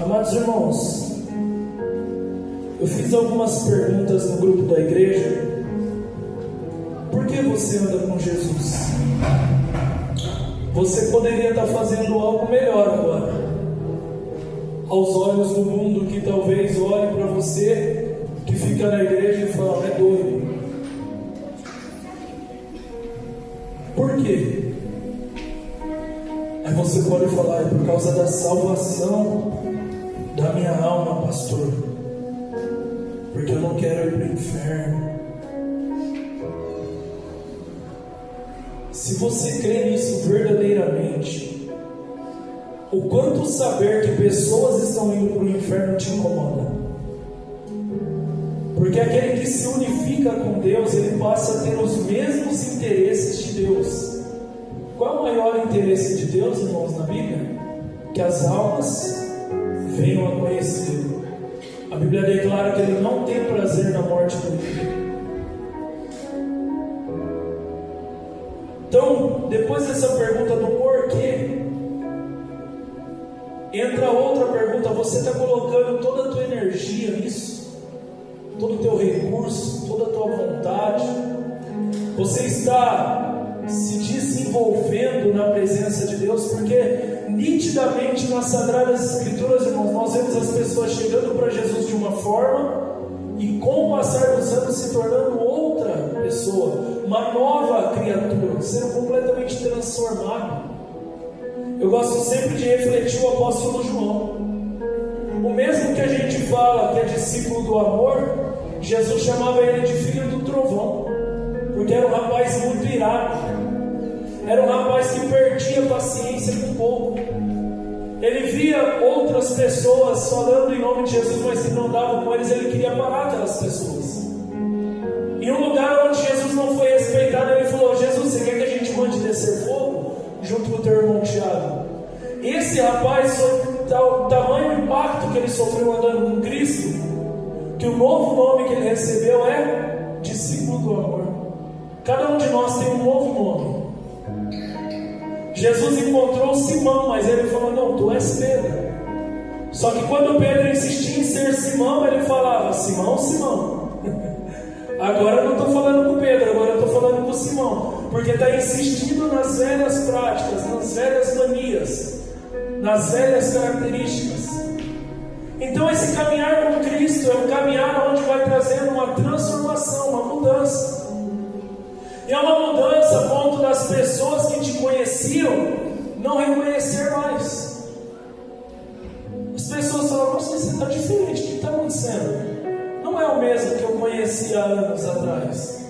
Amados irmãos, eu fiz algumas perguntas no grupo da igreja. Por que você anda com Jesus? Você poderia estar fazendo algo melhor agora, aos olhos do mundo que talvez olhe para você, que fica na igreja e fala: é doido. Por quê? Aí você pode falar: é por causa da salvação da minha alma, pastor, porque eu não quero ir para o inferno. Se você crê nisso verdadeiramente, o quanto saber que pessoas estão indo para o inferno te incomoda? Porque aquele que se unifica com Deus, ele passa a ter os mesmos interesses de Deus. Qual é o maior interesse de Deus, irmãos, na Bíblia? Que as almas venham a conhecê-lo. A Bíblia declara que ele não tem prazer na morte do ímpio. Então, depois dessa pergunta do porquê, entra outra pergunta: você está colocando toda a tua energia nisso? Todo o teu recurso, toda a tua vontade? Você está se desenvolvendo na presença de Deus? Porque nitidamente nas Sagradas Escrituras, irmãos, nós vemos as pessoas chegando para Jesus de uma forma e com o passar dos anos se tornando outra pessoa, uma nova criatura, sendo completamente transformado. Eu gosto sempre de refletir o apóstolo João. O mesmo que a gente fala que é discípulo do amor, Jesus chamava ele de filho do trovão, porque era um rapaz muito irado, era um rapaz que perdia paciência com pouco. Ele via outras pessoas falando em nome de Jesus, mas que não davam com eles, ele queria parar aquelas pessoas. Em um lugar onde Jesus não foi respeitado, ele falou: Jesus, você quer que a gente mande descer fogo? Junto com o teu irmão Tiago. Esse rapaz foi o tamanho impacto que ele sofreu andando com Cristo, que o novo nome que ele recebeu é discípulo do amor. Cada um de nós tem um novo nome. Jesus encontrou Simão, mas ele falou: não, tu és Pedro. Só que quando Pedro insistia em ser Simão, ele falava: Simão, Simão. Agora eu não estou falando com Pedro, agora eu estou falando com Simão, porque está insistindo nas velhas práticas, nas velhas manias, nas velhas características. Então esse caminhar com Cristo é um caminhar onde vai trazendo uma transformação, uma mudança. E é uma mudança a ponto das pessoas que te conheciam não reconhecer mais. As pessoas falam: nossa, você está diferente, o que está acontecendo? Não é o mesmo que eu conheci há anos atrás.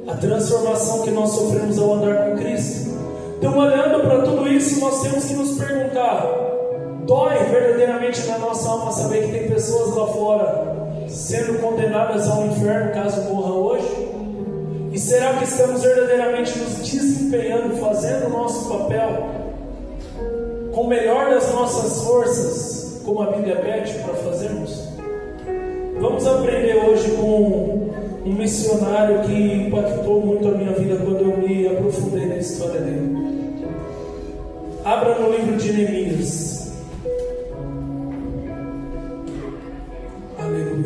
A transformação que nós sofremos ao andar com Cristo. Então, olhando para tudo isso, nós temos que nos perguntar: dói verdadeiramente na nossa alma saber que tem pessoas lá fora sendo condenadas ao inferno caso morram hoje? E será que estamos verdadeiramente nos desempenhando, fazendo o nosso papel com o melhor das nossas forças, como a Bíblia pede para fazermos? Vamos aprender hoje com um missionário que impactou muito a minha vida quando eu me aprofundei na história dele. Abra no livro de Neemias. Aleluia.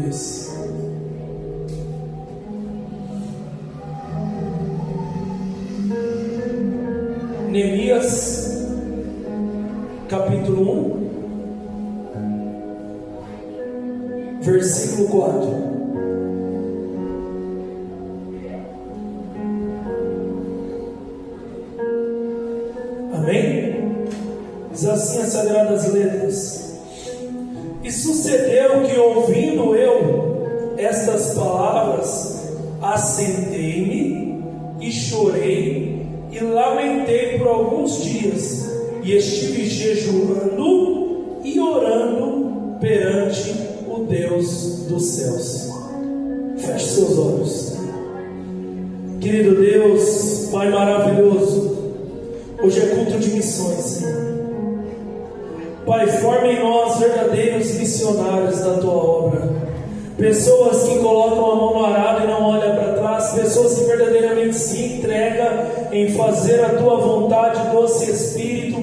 Neemias, capítulo 1, versículo 4. Amém? Diz assim as Sagradas Letras: e sucedeu que, ouvindo eu estas palavras, assentei-me e chorei e lamentei por alguns dias, e estive jejuando e orando perante o Deus dos céus. Feche seus olhos. Querido Deus, Pai maravilhoso, hoje é culto de missões, Senhor. Pai, forma em nós verdadeiros missionários da Tua obra, pessoas que colocam a mão no arado e não olham para trás, pessoas que verdadeiramente se entregam em fazer a Tua vontade, doce Espírito,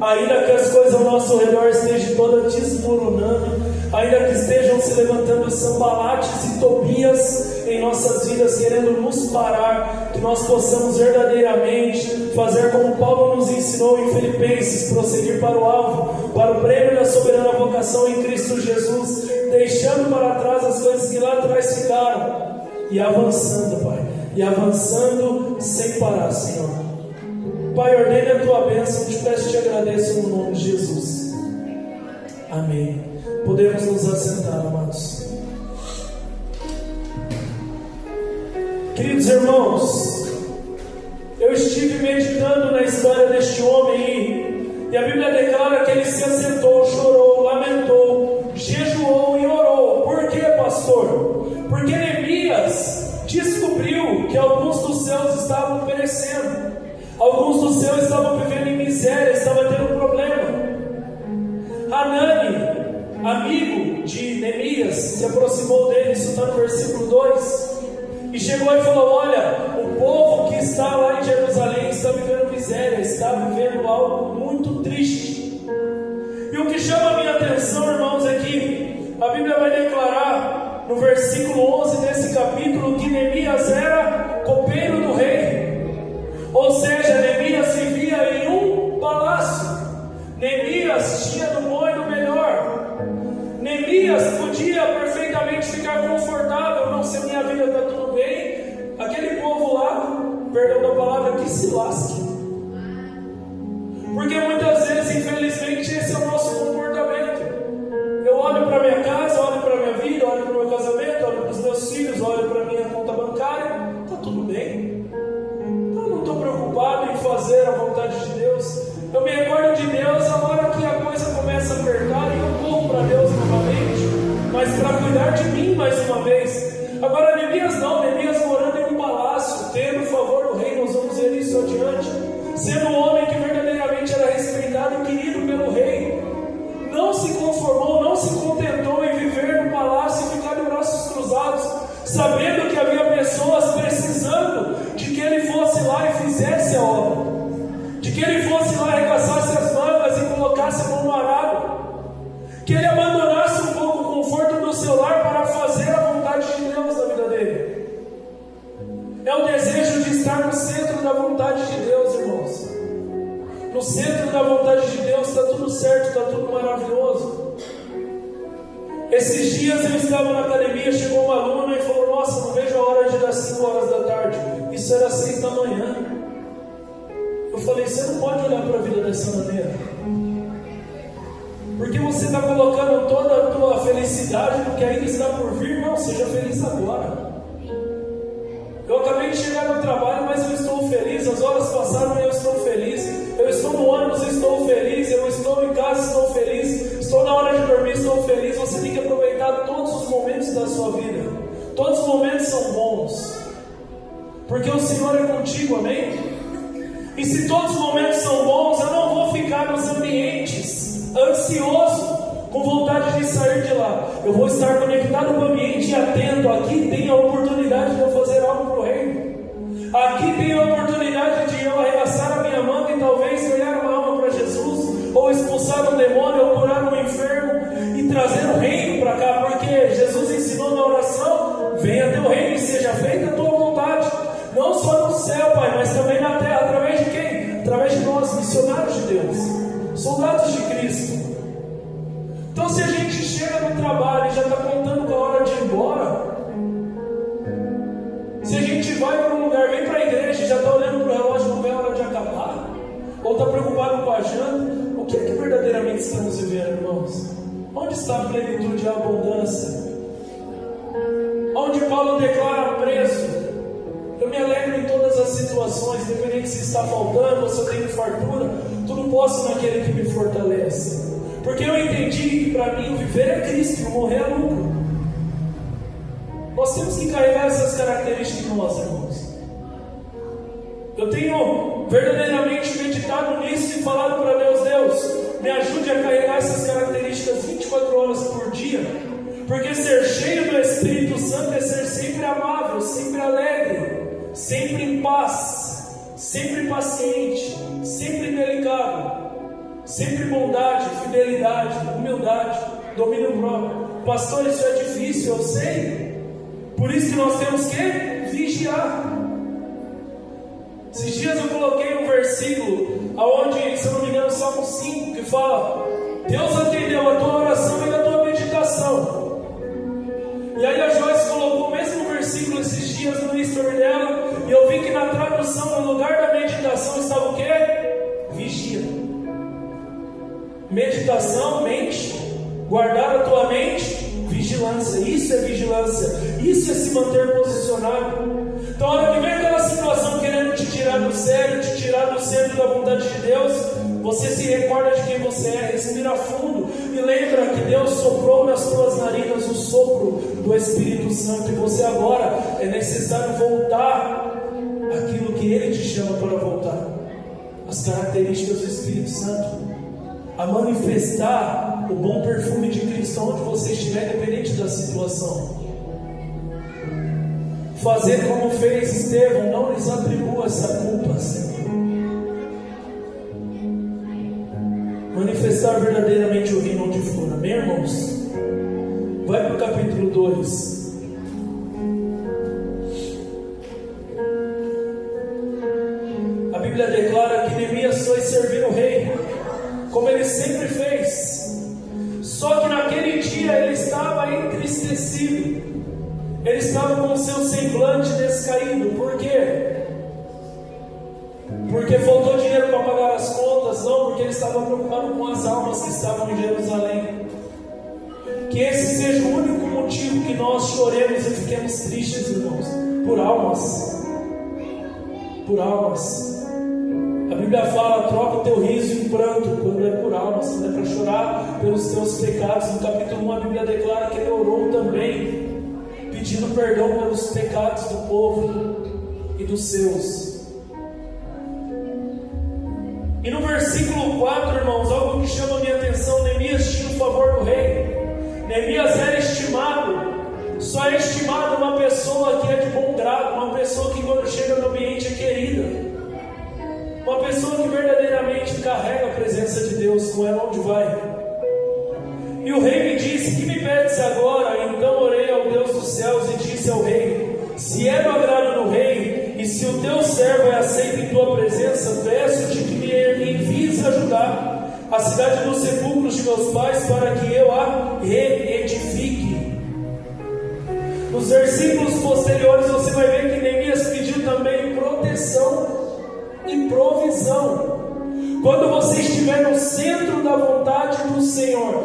ainda que as coisas ao nosso redor estejam todas desmoronando, ainda que estejam se levantando Sanbalates e Tobias em nossas vidas, querendo nos parar, que nós possamos verdadeiramente fazer como Paulo nos ensinou em Filipenses, prosseguir para o alvo, para o prêmio da soberana vocação em Cristo Jesus, deixando para trás as coisas que lá atrás ficaram, e avançando, Pai, e avançando sem parar, Senhor. Pai, ordene a Tua bênção, te peço e te agradeço no nome de Jesus. Amém. Podemos nos assentar, amados. Queridos irmãos, eu estive meditando na história deste homem e a Bíblia declara que ele se assentou, chorou, lamentou, jejuou e orou. Por quê, pastor? Porque Neemias descobriu que alguns dos seus estavam perecendo, alguns dos seus estavam vivendo em miséria, estavam tendo problema. Hanani, amigo de Neemias, se aproximou dele, isso está no versículo 2, e chegou e falou: olha, o povo que está lá em Jerusalém está vivendo miséria, está vivendo algo muito triste. E o que chama a minha atenção, irmãos, é que a Bíblia vai declarar no versículo 11 desse capítulo que Neemias era copeiro do rei, ou seja, Neemias vivia em um palácio. Neemias tinha do bom e do melhor. Neemias podia perfeitamente ficar confortável: não, se a minha vida está tudo bem, aquele povo lá, perdão da palavra, que se lasque. Porque muitas vezes, infelizmente, esse é o nosso comportamento. Eu olho para minha casa, olho para minha vida, olho para o meu casamento, olho para os meus filhos, olho para a minha conta bancária, está tudo bem. Eu não estou preocupado em fazer a vontade de Deus. Eu me recordo de Deus a hora que a coisa começa a apertar e eu corro para Deus novamente, mas para cuidar de mim mais uma vez. Agora Neemias não, Neemias morando em um palácio, tendo o favor do rei, nós vamos ver isso adiante, sendo um homem que verdadeiramente era respeitado e querido pelo rei, não se conformou, não se contentou em viver no palácio e ficar de braços cruzados, sabendo que havia pessoas precisando de que ele fosse lá e fizesse a obra, de que ele fosse lá, arregaçasse as mangas e colocasse a mão no arado, que ele abandonasse um pouco o conforto do seu lar para fazer a vontade de Deus na vida dele. É o desejo de estar no centro da vontade de Deus, irmãos. No centro da vontade de Deus está tudo certo, está tudo maravilhoso. Esses dias eu estava na academia, chegou uma aluna e falou: nossa, não vejo a hora de dar 5 horas da tarde. Isso era 6 da manhã. Eu falei: você não pode olhar para a vida dessa maneira, porque você está colocando toda a tua felicidade no que ainda está por vir. Não, seja feliz agora. Eu acabei de chegar no trabalho, mas eu estou feliz. As horas passaram e eu estou feliz. Eu estou no ônibus, estou feliz. Eu estou em casa, estou feliz. Estou na hora de dormir, estou feliz. Você tem que aproveitar todos os momentos da sua vida. Todos os momentos são bons, porque o Senhor é contigo, amém? E se todos os momentos são bons, eu não vou ficar nos ambientes ansioso, com vontade de sair de lá. Eu vou estar conectado com o ambiente e atento. Aqui tem a oportunidade de eu fazer algo para o reino. Aqui tem a oportunidade de eu arregaçar a minha manga e talvez ganhar uma alma para Jesus, ou expulsar um demônio, ou curar um enfermo e trazer o reino para cá, porque Jesus ensinou na oração: venha teu reino e seja feita a tua vontade, não só no céu, Pai, mas também na terra. Através de quem? Através de nós, missionários de Deus, soldados de Cristo. Então, se a gente chega no trabalho e já está contando com a hora de ir embora, se a gente vai para um lugar, vem para a igreja e já está olhando para o relógio, não vê a hora de acabar, ou está preocupado com a janta, o que é que verdadeiramente estamos vivendo, irmãos? Onde está a plenitude e a abundância? Onde Paulo declara preso: eu me alegro em todas as situações, independente se está faltando ou se eu tenho fartura, tudo posso naquele que me fortalece. Porque eu entendi que para mim o viver é Cristo e o morrer é lucro. Nós temos que carregar essas características em nós, irmãos. Eu tenho verdadeiramente meditado nisso e falado para Deus: Deus, me ajude a carregar essas características 24 horas por dia. Porque ser cheio do Espírito Santo é ser sempre amável, sempre alegre, sempre em paz, sempre paciente, sempre delicado. Sempre bondade, fidelidade, humildade, domínio próprio. Pastor, isso é difícil, eu sei. Por isso que nós temos que vigiar. Esses dias eu coloquei um versículo aonde, se eu não me engano, Salmo 5, que fala: Deus atendeu a tua oração e a tua meditação. E aí a Joyce colocou o mesmo versículo esses dias no history dela, e eu vi que na tradução, no lugar da meditação, estava o quê? Vigia. Meditação, mente. Guardar a tua mente, vigilância. Isso é vigilância. Isso é se manter posicionado. Então, a hora que vem aquela situação querendo te tirar do sério, te tirar do centro da vontade de Deus, você se recorda de quem você é, respira fundo e lembra que Deus soprou nas tuas narinas o sopro do Espírito Santo, e você agora é necessário voltar àquilo que Ele te chama para voltar, as características do Espírito Santo, a manifestar o bom perfume de Cristo onde você estiver, independente da situação. Fazer como fez Estevão, não lhes atribua essa culpa, Senhor. Manifestar verdadeiramente o reino onde for, amém, irmãos? Vai para o capítulo 2. A Bíblia declara que Neemias foi servir o rei, como ele sempre fez. Só que naquele dia ele estava entristecido. Ele estava com o seu semblante descaído. Por quê? Porque faltou dinheiro para pagar as contas? Não, porque ele estava preocupado com as almas que estavam em Jerusalém. Que esse seja o único motivo que nós choremos e fiquemos tristes, irmãos. Por almas. Por almas. A Bíblia fala: troca o teu riso em pranto quando é por almas, quando é para chorar pelos teus pecados. No capítulo 1 a Bíblia declara que ele orou também, pedindo perdão pelos pecados do povo e dos seus. E no versículo 4, irmãos, algo que chama a minha atenção: Neemias tinha o favor do rei. Neemias era estimado. Só é estimado uma pessoa que é de bom grado, uma pessoa que quando chega no ambiente é querida, uma pessoa que verdadeiramente carrega a presença de Deus com ela onde vai. E o rei me disse: que me pedes agora? Então orei ao Deus dos céus e disse ao rei: se é do agrado do rei, e se o teu servo é aceito em tua presença, peço-te que me envies ajudar a cidade dos sepulcros de meus pais, para que eu a reedifique. Nos versículos posteriores você vai ver que Neemias pediu também proteção e provisão. Quando você estiver no centro da vontade do Senhor,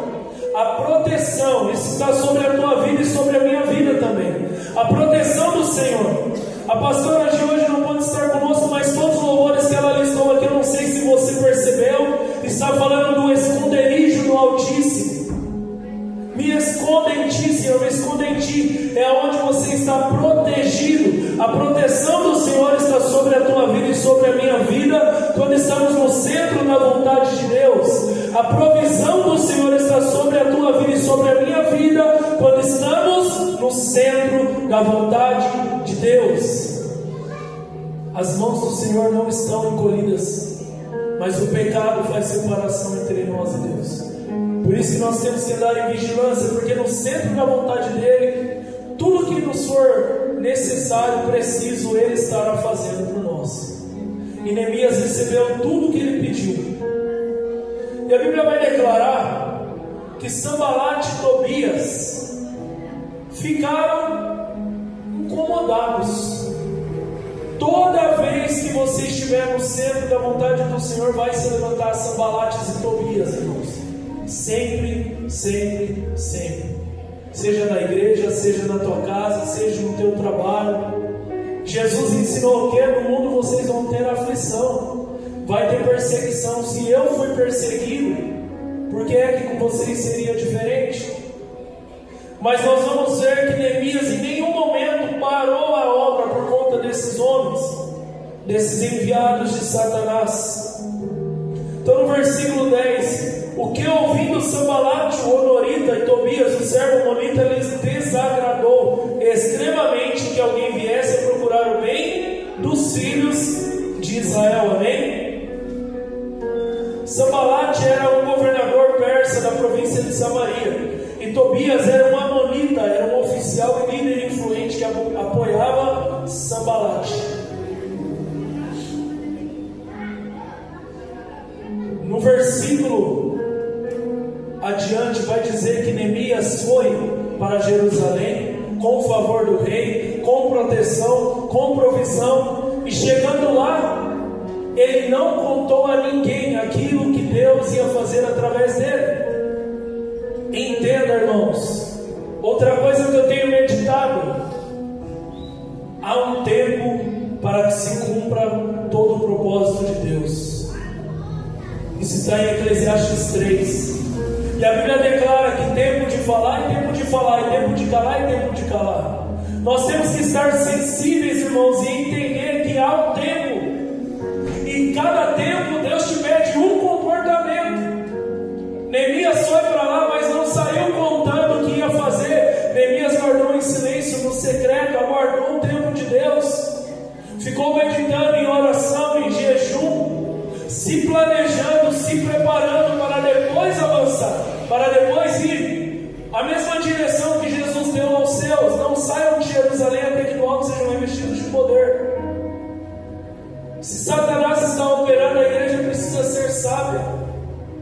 a proteção, isso está sobre a tua vida e sobre a minha vida também. A proteção do Senhor. A pastora de hoje não pode estar conosco, mas todos os louvores que ela listou aqui, eu não sei se você percebeu, está falando do esconderijo do Altíssimo. Me esconda em ti, Senhor, me esconda em ti. É onde você está protegido. A proteção do Senhor está sobre a tua vida e sobre a minha vida, quando estamos no centro da vontade de Deus. A provisão do Senhor está sobre a tua vida e sobre a minha vida, quando estamos no centro da vontade de Deus. As mãos do Senhor não estão encolhidas, mas o pecado faz separação entre nós e Deus. Por isso que nós temos que andar em vigilância, porque no centro da vontade dEle, tudo que nos for necessário, preciso, Ele estará fazendo por nós. E Neemias recebeu tudo o que ele pediu. E a Bíblia vai declarar que Sanbalat e Tobias ficaram incomodados. Toda vez que você estiver no centro da vontade do Senhor, vai se levantar Sanbalates e Tobias, irmãos. Sempre, sempre, sempre. Seja na igreja, seja na tua casa, seja no teu trabalho. Jesus ensinou que no mundo vocês vão ter aflição, vai ter perseguição. Se eu fui perseguido, por que é que com vocês seria diferente? Mas nós vamos ver que Neemias em nenhum momento parou a obra por conta desses homens, desses enviados de Satanás. Então no versículo 10, o que ouvindo Sanbalat, o Honorita, e Tobias, o servo Monita, lhes desagradou extremamente que alguém viesse a procurar o bem dos filhos de Israel. Amém? Sanbalat Sambalate era um governador persa da província de Samaria, e Tobias era um amonita, era um oficial e líder influente que apoiava Sambalate. No versículo adiante vai dizer que Neemias foi para Jerusalém com o favor do rei, com proteção, com provisão, e chegando lá, ele não contou a ninguém aquilo que Deus ia fazer através dele. Entenda, irmãos, outra coisa que eu tenho meditado: há um tempo para que se cumpra todo o propósito de Deus. Isso está em Eclesiastes 3. E a Bíblia declara que tempo de falar e tempo de falar, e tempo de calar e tempo de calar. Nós temos que estar sensíveis, irmãos, e entender que há um tempo. E em cada tempo Deus te pede um comportamento. Neemias foi para lá, mas não saiu contando o que ia fazer. Neemias guardou em silêncio, no secreto, aguardou o tempo de Deus. Ficou meditando em oração, em jejum, se planejando, se preparando para depois avançar, para depois ir a mesma direção que Jesus deu aos seus. Não saiam de Jerusalém até que do alto sejam revestidos de poder. Se Satanás está operando, a igreja precisa ser sábia,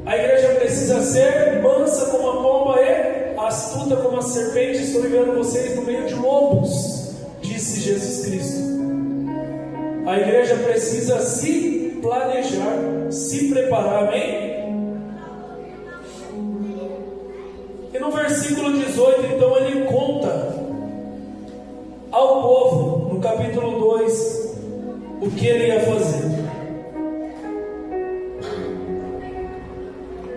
a igreja precisa ser mansa como a pomba e astuta como a serpente. Estou enviando vocês no meio de lobos, disse Jesus Cristo. A igreja precisa se planejar, se preparar, amém? E no versículo 18, então, ele conta ao povo, no capítulo 2, o que ele ia fazer.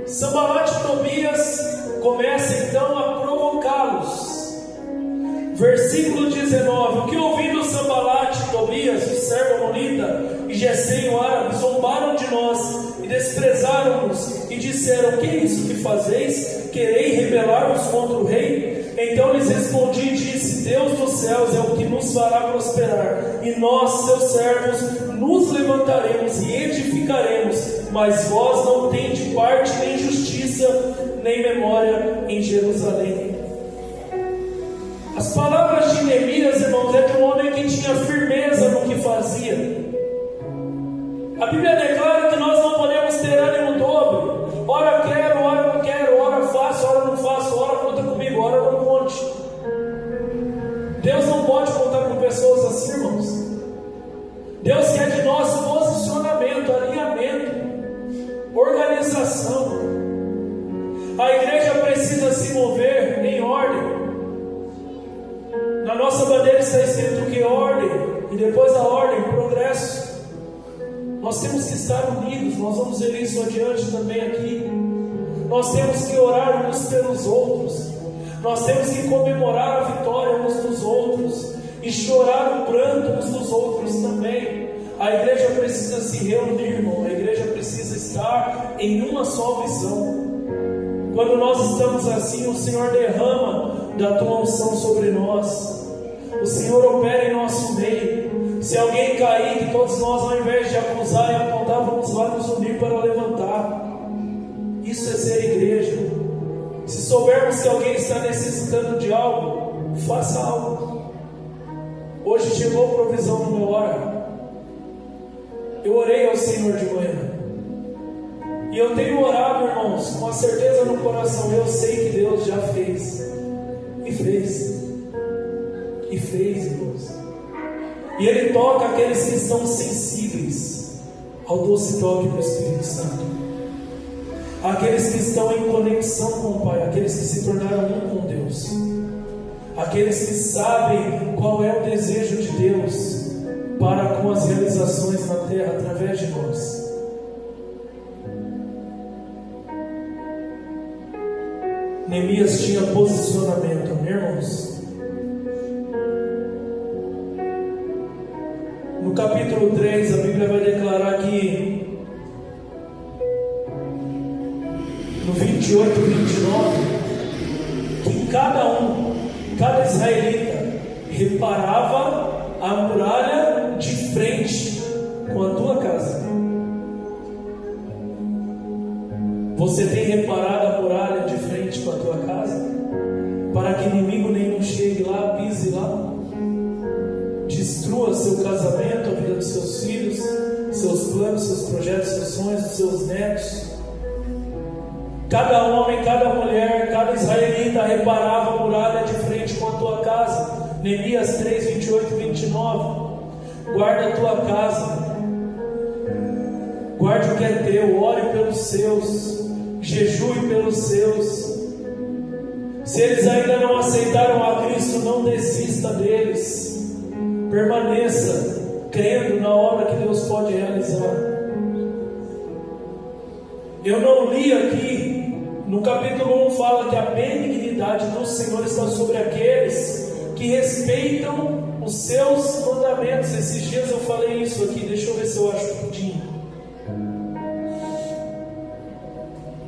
Sambalate e Tobias começa então a provocá-los. Versículo 19: o que ouvindo Sambalate e Tobias, o servo amonita, e Gesem o árabe, zombaram de nós e desprezaram-nos, e disseram: que é isso que fazeis? Quereis rebelar-vos contra o rei? Então lhes respondi e disse: Deus dos céus é o que nos fará prosperar, e nós, seus servos, nos levantaremos e edificaremos, mas vós não tendes parte nem justiça, nem memória em Jerusalém. As palavras de Neemias, irmãos, é de um homem que tinha firmeza no que fazia. A Bíblia declara que nós não podemos ter ânimo dobre. Ora quero, ora não quero, ora faço, ora não faço, ora conta comigo, ora não conte. Deus não pode contar com pessoas assim, irmãos. Deus quer de nós posicionamento, alinhamento, organização. A igreja precisa se mover em ordem. Na nossa bandeira está escrito que ordem, e depois da ordem, progresso. Nós temos que estar unidos. Nós vamos ver isso adiante também aqui. Nós temos que orar uns pelos outros. Nós temos que comemorar a vitória uns dos outros e chorar o pranto uns dos outros também. A igreja precisa se reunir, irmão. A igreja precisa estar em uma só visão. Quando nós estamos assim, o Senhor derrama da tua unção sobre nós. O Senhor opera em nosso meio. Se alguém cair, que todos nós, ao invés de acusar e apontar, vamos lá nos unir para levantar. Isso é ser igreja. Se soubermos que alguém está necessitando de algo, faça algo. Hoje chegou provisão no meu hora. Eu orei ao Senhor de manhã, e eu tenho orado, irmãos, com a certeza no coração. Eu sei que Deus já fez, e fez, e fez, irmãos. E Ele toca aqueles que estão sensíveis ao doce toque do Espírito Santo, aqueles que estão em conexão com o Pai, aqueles que se tornaram um com Deus, aqueles que sabem qual é o desejo de Deus para com as realizações na terra através de nós. Neemias tinha posicionamento, amém, irmãos? No capítulo 3, a Bíblia vai declarar que no 28 e 29, que cada israelita reparava a muralha de frente com a tua casa. Você tem reparado a muralha de frente com a tua casa? Para que inimigo nenhum chegue lá, pise lá, destrua seu casamento, a vida dos seus filhos, seus planos, seus projetos, seus sonhos, seus netos. Cada homem, cada mulher, cada israelita reparava a muralha de frente com a tua casa. Neemias 3, 28 e 29. Guarda a tua casa, guarde o que é teu, ore pelos seus, jejue pelos seus. Se eles ainda não aceitaram a Cristo, não desista deles. Permaneça crendo na obra que Deus pode realizar. Eu não li aqui, no capítulo 1 fala que a benignidade do Senhor está sobre aqueles que respeitam os seus mandamentos. Esses dias eu falei isso aqui, deixa eu ver se eu acho rapidinho.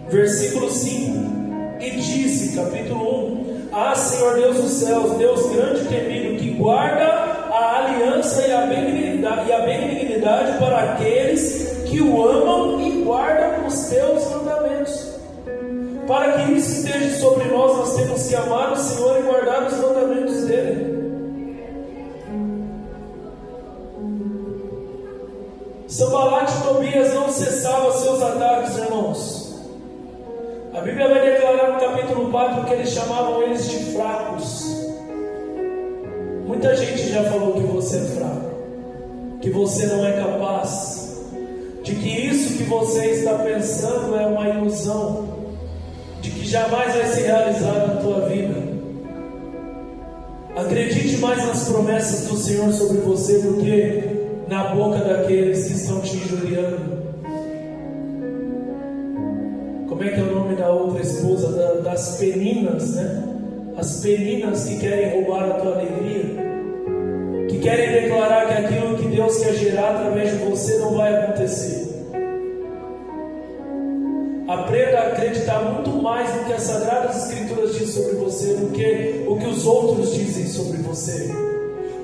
Versículo 5. E disse, capítulo 1: Ah, Senhor Deus dos céus, Deus grande e temido, que guarda a aliança e a benignidade para aqueles que o amam e guardam os teus mandamentos. Para que isso esteja sobre nós, nós temos que amar o Senhor e guardar os mandamentos dele. Sanbalat e Tobias não cessavam seus ataques, irmãos. A Bíblia vai declarar no capítulo 4 que eles chamavam eles de fracos. Muita gente já falou que você é fraco, que você não é capaz, de que isso que você está pensando é uma ilusão, de que jamais vai se realizar na tua vida. Acredite mais nas promessas do Senhor sobre você do que na boca daqueles que estão te injuriando. Como é que é o nome da outra esposa? Das peninas, né? As peninas que querem roubar a tua alegria, que querem declarar que aquilo que Deus quer gerar através de você não vai acontecer. Aprenda a acreditar muito mais no que as Sagradas Escrituras dizem sobre você do que o que os outros dizem sobre você.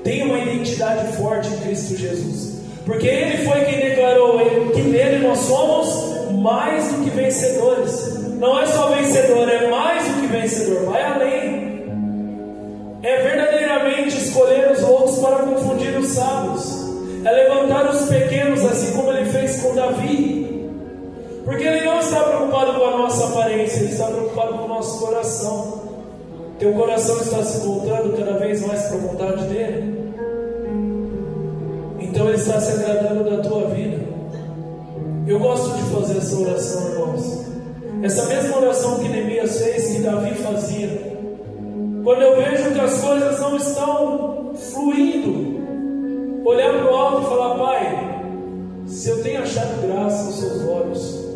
Tenha uma identidade forte em Cristo Jesus, porque Ele foi quem declarou que nele nós somos mais do que vencedores. Não é só vencedor, é mais do que vencedor, vai além. É verdadeiramente escolher os outros para confundir os sábios, é levantar os pequenos, assim como Ele fez com Davi. Porque Ele não está preocupado com a nossa aparência, Ele está preocupado com o nosso coração. Teu coração está se voltando cada vez mais para a vontade dEle? Então Ele está se agradando da tua vida. Eu gosto de fazer essa oração, irmãos. Essa mesma oração que Neemias fez, que Davi fazia. Quando eu vejo que as coisas não estão fluindo, olhar para o alto e falar: Pai, se eu tenho achado graça aos seus olhos,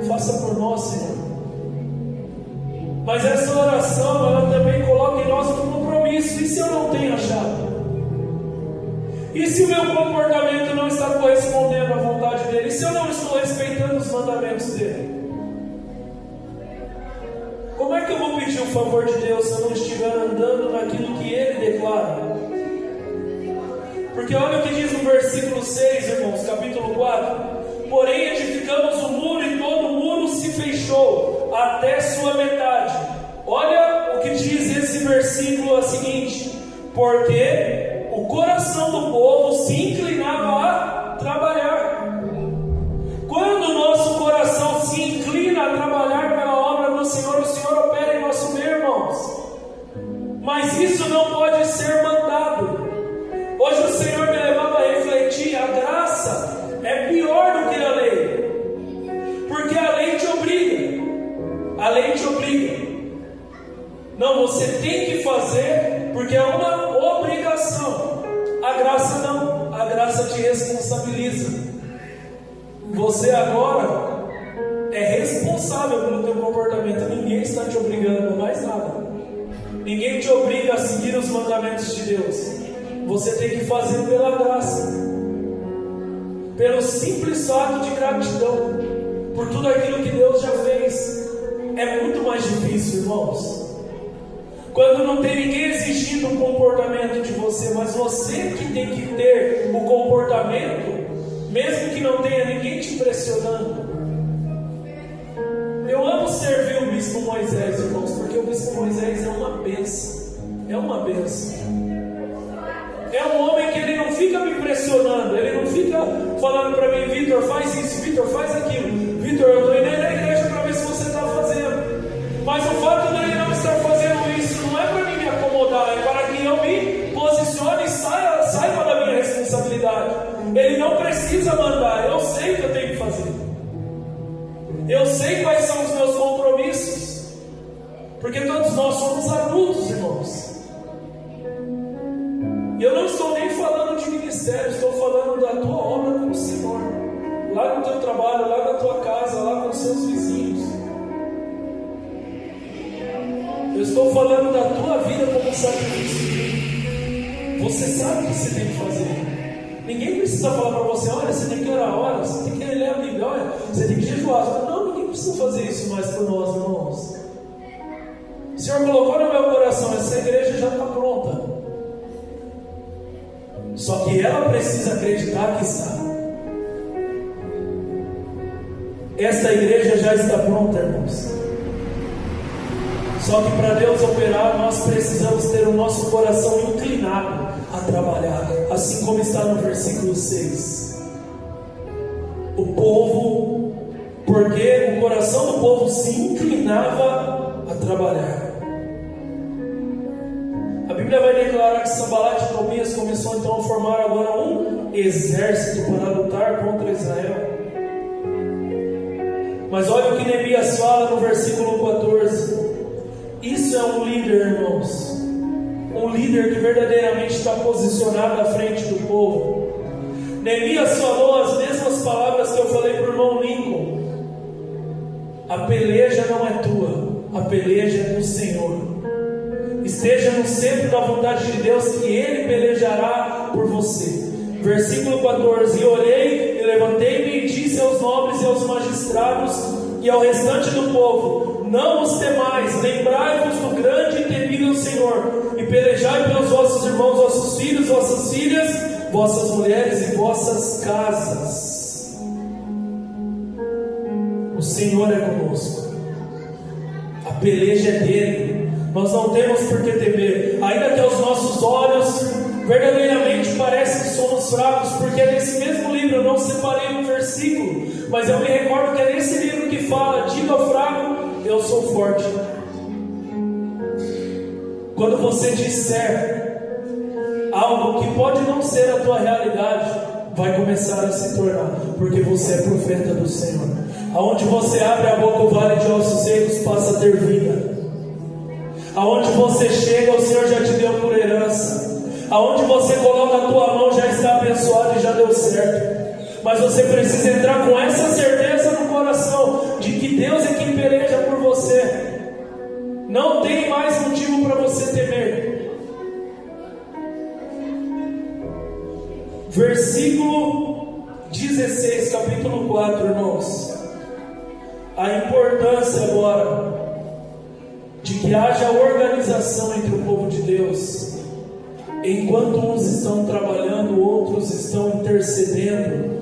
faça por nós, Senhor. Mas essa oração, ela também coloca em nós um compromisso. E se eu não tenho achado? E se o meu comportamento não está correspondendo à vontade dEle? E se eu não estou respeitando os mandamentos dEle? Como é que eu vou pedir o favor de Deus se eu não estiver andando naquilo que Ele declara? Porque olha o que diz no versículo 6, irmãos, capítulo 4. Porém edificamos o muro e todo o muro se fechou até sua metade. Olha o que diz esse versículo, é o seguinte: porque o coração do povo se inclinava a trabalhar. Quando o nosso coração se inclina a trabalhar pela obra do Senhor, o Senhor opera em nosso meio, irmãos. Mas isso não pode ser mandado. Hoje o Senhor me levava a refletir: a graça é pior do que a lei, porque a lei te obriga. A lei te obriga. Não, você tem que fazer porque é uma obrigação. A graça não. A graça te responsabiliza. Você agora é responsável pelo teu comportamento. Ninguém está te obrigando a mais nada. Ninguém te obriga a seguir os mandamentos de Deus. Você tem que fazer pela graça, pelo simples fato de gratidão por tudo aquilo que Deus já fez. É muito mais difícil, irmãos, quando não tem ninguém exigindo o comportamento de você, mas você que tem que ter o comportamento mesmo que não tenha ninguém te pressionando. Eu amo servir o bispo Moisés, irmãos, porque o bispo Moisés é uma bênção. É uma bênção. É um homem que ele não fica me pressionando, ele não fica falando para mim: Vitor, faz isso, Vitor, faz aquilo. Vitor, eu estou indo na igreja para ver se você está fazendo. Mas o fato dele não estar fazendo isso não é para mim me acomodar, é para que eu me posicione e saiba da minha responsabilidade. Ele não precisa mandar, eu sei o que eu tenho que fazer. Eu sei quais são os meus compromissos, porque todos nós somos adultos, irmãos. E eu não estou nem falando de ministério, estou falando da tua obra com o Senhor, lá no teu trabalho, lá na tua casa, lá com os seus vizinhos. Eu estou falando da tua vida como sacrifício. Você sabe o que você tem que fazer. Ninguém precisa falar para você: olha, você tem que orar horas, você tem que ler a Bíblia, olha, você tem que jejuar. Não, ninguém precisa fazer isso mais por nós, irmãos. O Senhor colocou no meu coração: essa igreja já está pronta. Só que ela precisa acreditar que está. Esta igreja já está pronta, irmãos. Só que para Deus operar, nós precisamos ter o nosso coração inclinado a trabalhar, assim como está no versículo 6. O povo, porque o coração do povo se inclinava a trabalhar. A Bíblia vai declarar que Sambalat e Tobias começou então a formar agora um exército para lutar contra Israel. Mas olha o que Neemias fala no versículo 14. Isso é um líder, irmãos. Um líder que verdadeiramente está posicionado à frente do povo. Neemias falou as mesmas palavras que eu falei para o irmão Lincoln. A peleja não é tua, a peleja é do Senhor. Esteja no centro da vontade de Deus, que Ele pelejará por você. Versículo 14: E orei, e levantei-me e disse aos nobres e aos magistrados e ao restante do povo: não os temais, lembrai-vos do grande e temível Senhor, e pelejai pelos vossos irmãos, vossos filhos, vossas filhas, vossas mulheres e vossas casas. O Senhor é conosco. A peleja é dele. Nós não temos por que temer, ainda que aos nossos olhos verdadeiramente parece que somos fracos, porque é nesse mesmo livro, eu não separei um versículo, mas eu me recordo que é nesse livro que fala: diga ao fraco, eu sou forte. Quando você disser algo que pode não ser a tua realidade, vai começar a se tornar, porque você é profeta do Senhor. Aonde você abre a boca, o vale de ossos secos passa a ter vida. Aonde você chega, o Senhor já te deu por herança. Aonde você coloca a tua mão, já está abençoado e já deu certo. Mas você precisa entrar com essa certeza no coração, de que Deus é quem peleja por você. Não tem mais motivo para você temer. Versículo 16, capítulo 4, irmãos. A importância agora de que haja organização entre o povo de Deus. Enquanto uns estão trabalhando, outros estão intercedendo.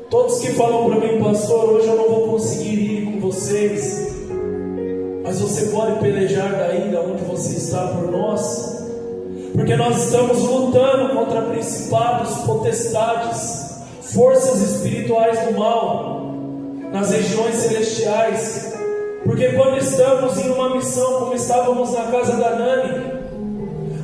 Todos que falam para mim: pastor, hoje eu não vou conseguir ir com vocês, mas você pode pelejar daí da onde você está por nós, porque nós estamos lutando contra principados, potestades, forças espirituais do mal nas regiões celestiais. Porque quando estamos em uma missão, como estávamos na casa da Nani,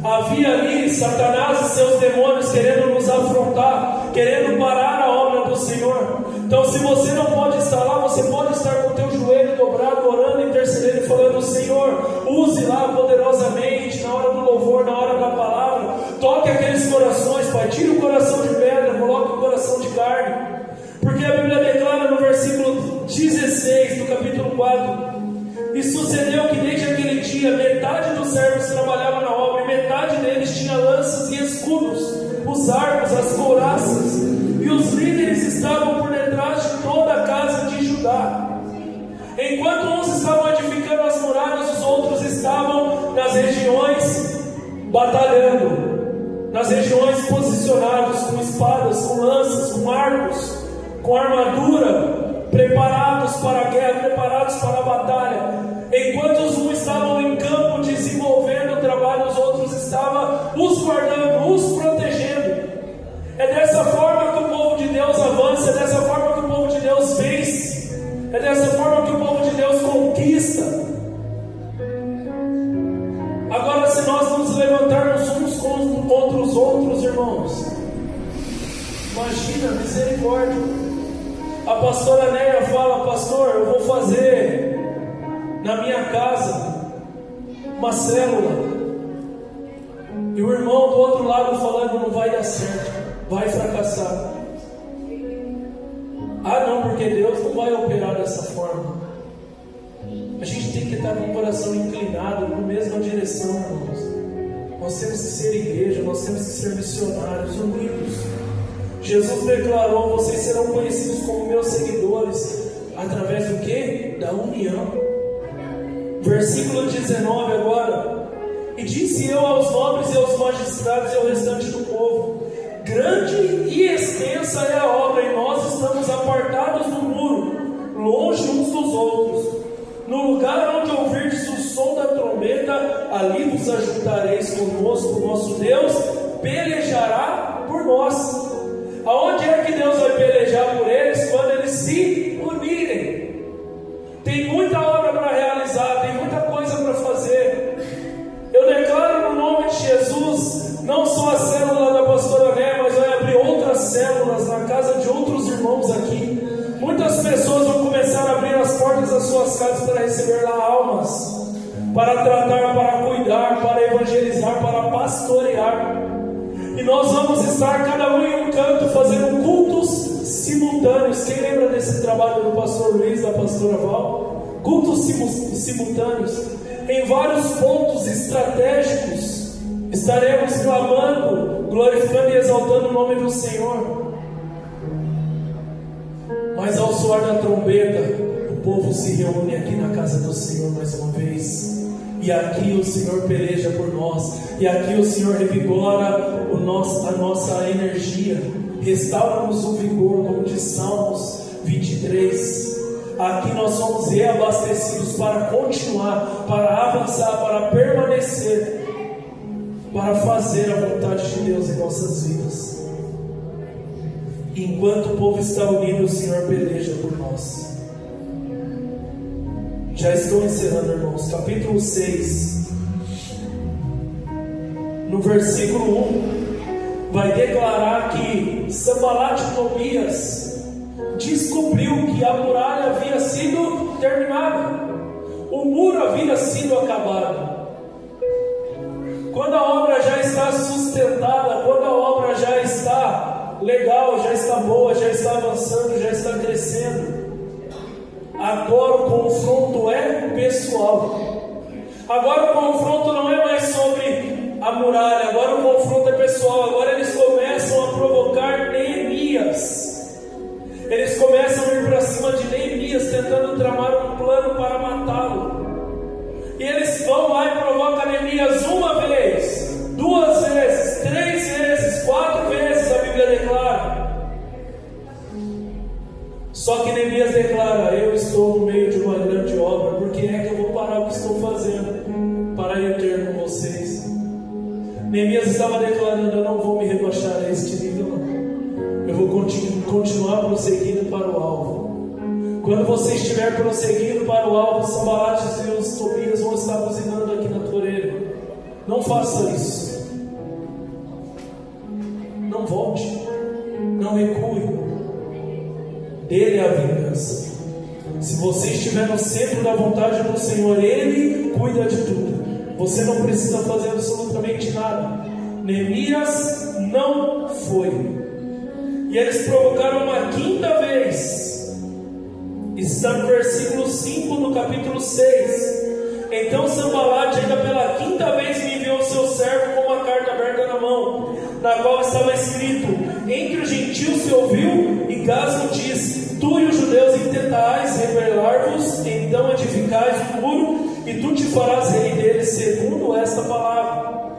havia ali Satanás e seus demônios querendo nos afrontar, querendo parar a obra do Senhor. Então, se você não pode estar lá, você pode estar com o teu joelho dobrado, orando, intercedendo e falando: Senhor, use lá poderosamente, na hora do louvor, na hora da palavra. Toque aqueles corações, Pai. Tire o coração de pedra, coloque o coração de carne. Porque a Bíblia declara no versículo 16 do capítulo 4: e sucedeu que desde aquele dia metade dos servos trabalhava na obra, e metade deles tinha lanças e escudos, os arcos, as couraças, e os líderes estavam por detrás de toda a casa de Judá. Enquanto uns estavam edificando as muralhas, os outros estavam nas regiões batalhando. nas regiões posicionados com espadas, com lanças, com arcos, com armadura, preparados para a guerra, preparados para a batalha. Enquanto os uns estavam em campo desenvolvendo o trabalho, os outros estavam os guardando, os protegendo. É dessa forma que o povo de Deus avança, é dessa forma que o povo de Deus vence, é dessa forma que o povo de Deus conquista. Agora, se nós nos levantarmos uns contra os outros, irmãos, imagina, misericórdia. A pastora Néia fala: pastor, eu vou fazer na minha casa uma célula, e o irmão do outro lado falando: não vai dar certo, vai fracassar. Ah não, porque Deus não vai operar dessa forma. A gente tem que estar com o coração inclinado na mesma direção, irmãos. Nós temos que ser igreja, nós temos que ser missionários, unidos. Jesus declarou: vocês serão conhecidos como meus seguidores, através do quê? Da união. Versículo 19 agora: e disse eu aos nobres e aos magistrados e ao restante do povo: grande e extensa é a obra, e nós estamos apartados do muro, longe uns dos outros. No lugar onde ouvirdes o som da trombeta, ali vos ajuntareis conosco. O nosso Deus pelejará por nós. Aonde é que Deus vai pelejar por eles? Quando eles se unirem. Tem muita obra para realizar, tem muita coisa para fazer. Eu declaro no nome de Jesus, não só a célula da pastora Né, mas vai abrir outras células na casa de outros irmãos aqui. Muitas pessoas vão começar a abrir as portas das suas casas para receber lá almas, para tratar, para cuidar, para evangelizar, para pastorear. E nós vamos estar cada um em um canto fazendo cultos simultâneos. Quem lembra desse trabalho do pastor Luiz, da pastora Val? Cultos simultâneos em vários pontos estratégicos. Estaremos clamando, glorificando e exaltando o nome do Senhor. Mas ao soar da trombeta, o povo se reúne aqui na casa do Senhor mais uma vez. E aqui o Senhor peleja por nós. E aqui o Senhor revigora a nossa energia. Restaura-nos o vigor, como diz Salmos 23. Aqui nós somos reabastecidos para continuar, para avançar, para permanecer, para fazer a vontade de Deus em nossas vidas. Enquanto o povo está unido, o Senhor peleja por nós. Já estou encerrando, irmãos. Capítulo 6, no versículo 1, vai declarar que Sanbalat e Tobias descobriu que a muralha havia sido terminada, o muro havia sido acabado. Quando a obra já está sustentada, quando a obra já está legal, já está boa, já está avançando, já está crescendo, agora o confronto é pessoal. Agora o confronto não é mais sobre a muralha, agora o confronto é pessoal. Agora eles começam a provocar Neemias. Eles começam a ir para cima de Neemias, tentando tramar um plano para matá-lo. E eles vão lá e provocam Neemias uma vez, duas vezes, 3 vezes, 4 vezes, a Bíblia declara. Só que Neemias declara: eu estou no meio de uma grande obra, por que é que eu vou parar o que estou fazendo para ir ter com vocês? Neemias estava declarando: eu não vou me rebaixar a este nível, não. Eu vou continuar prosseguindo para o alvo. Quando você estiver prosseguindo para o alvo, os Sanbalates e os Tobias vão estar buzinando aqui na tua orelha. Não faça isso. Não volte. Não recue. Dele é a vingança. Se você estiver no centro da vontade do Senhor, Ele cuida de tudo. Você não precisa fazer absolutamente nada. Neemias não foi. E eles provocaram uma quinta vez. Está no versículo 5 do capítulo 6. Então Sanbalat, ainda pela quinta vez, me enviou seu servo com uma carta aberta na mão, na qual estava escrito: entre os gentios se ouviu, e Gasmo diz: tu e os judeus intentais rebelar-vos, então edificais o muro, e tu te farás rei deles, segundo esta palavra.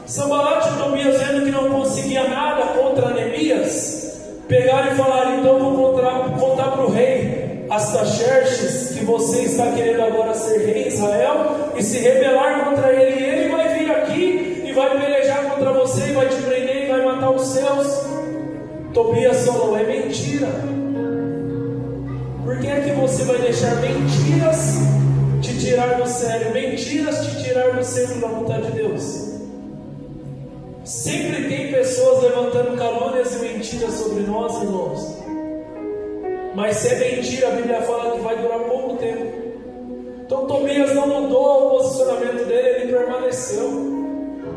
Sanbalat e Tobias, vendo que não conseguia nada contra Neemias, pegaram e falaram: então vou contar para o rei Astaxerxes que você está querendo agora ser rei em Israel e se rebelar contra ele, e ele vai vir aqui e vai pelejar contra você e vai te prender e vai matar os seus. Tobias falou: é mentira. Por que é que você vai deixar mentiras te tirar do sério, mentiras te tirar do centro da vontade de Deus? Sempre tem pessoas levantando calúnias e mentiras sobre nós, irmãos. Mas se é mentira, a Bíblia fala que vai durar pouco tempo. Então Tobias não mudou o posicionamento dele, ele permaneceu.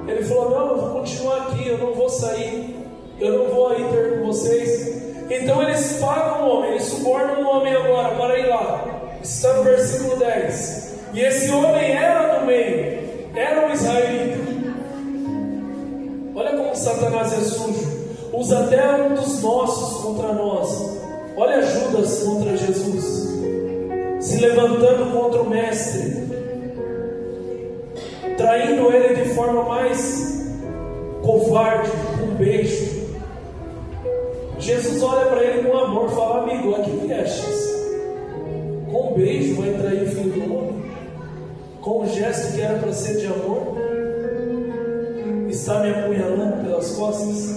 Ele falou: não, eu vou continuar aqui, eu não vou sair, eu não vou aí ter com vocês. Então eles pagam um homem, eles subornam um homem agora para ir lá. Está no versículo 10. E esse homem era do meio, era um israelita. Olha como Satanás é sujo. Usa até um dos nossos contra nós. Olha Judas contra Jesus, se levantando contra o mestre, traindo ele de forma mais covarde, com um beijo. Jesus olha para ele com amor, fala: amigo, aqui viestes. Com um beijo vai trair o filho do homem? Com um gesto que era para ser de amor, está me apunhalando pelas costas?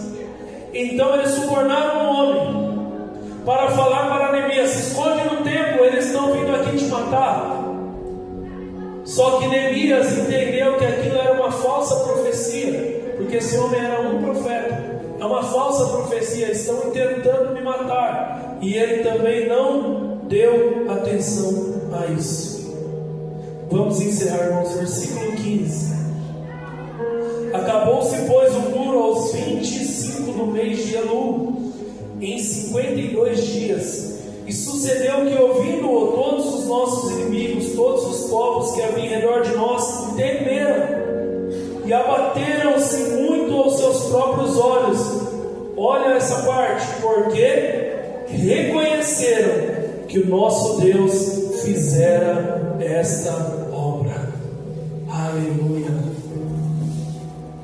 Então eles subornaram um homem para falar para Neemias: se esconde no templo, eles estão vindo aqui te matar. Só que Neemias entendeu que aquilo era uma falsa profecia, porque esse homem era um profeta. É uma falsa profecia, estão tentando me matar. E ele também não deu atenção a isso. Vamos encerrar, irmãos, versículo 15. Acabou-se, pois, o muro aos 25 do mês de Elul, em 52 dias. E sucedeu que, ouvindo-o, todos os nossos inimigos, todos os povos que haviam em redor de nós, temeram e abateram-se muito aos seus próprios olhos. Olha essa parte: porque reconheceram que o nosso Deus fizera esta obra. Aleluia.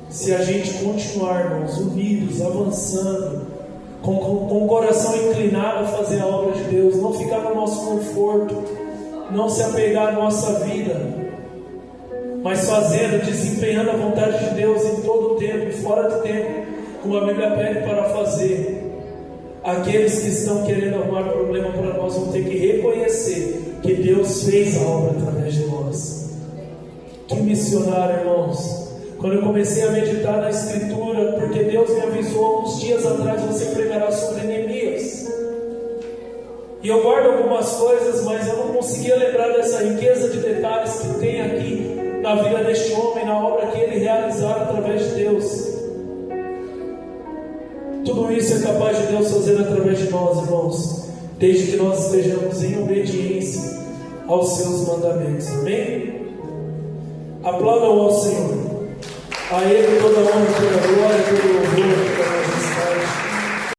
Se a gente continuar, irmãos, unidos, avançando, com o coração inclinado a fazer a obra de Deus, não ficar no nosso conforto, não se apegar à nossa vida, mas fazendo, desempenhando a vontade de Deus em todo o tempo e fora de tempo, como a Bíblia pede para fazer. Aqueles que estão querendo arrumar problema para nós vão ter que reconhecer que Deus fez a obra através de nós. Que missionário, irmãos! Quando eu comecei a meditar na Escritura, porque Deus me avisou uns dias atrás: você pregará sobre Neemias. E eu guardo algumas coisas, mas eu não conseguia lembrar dessa riqueza de detalhes que tem aqui na vida deste homem, na obra que ele realizara através de Deus. Tudo isso é capaz de Deus fazer através de nós, irmãos, desde que nós estejamos em obediência aos seus mandamentos. Amém? Aplaudam ao Senhor. A Ele toda a honra, toda a glória, todo o louvor, toda a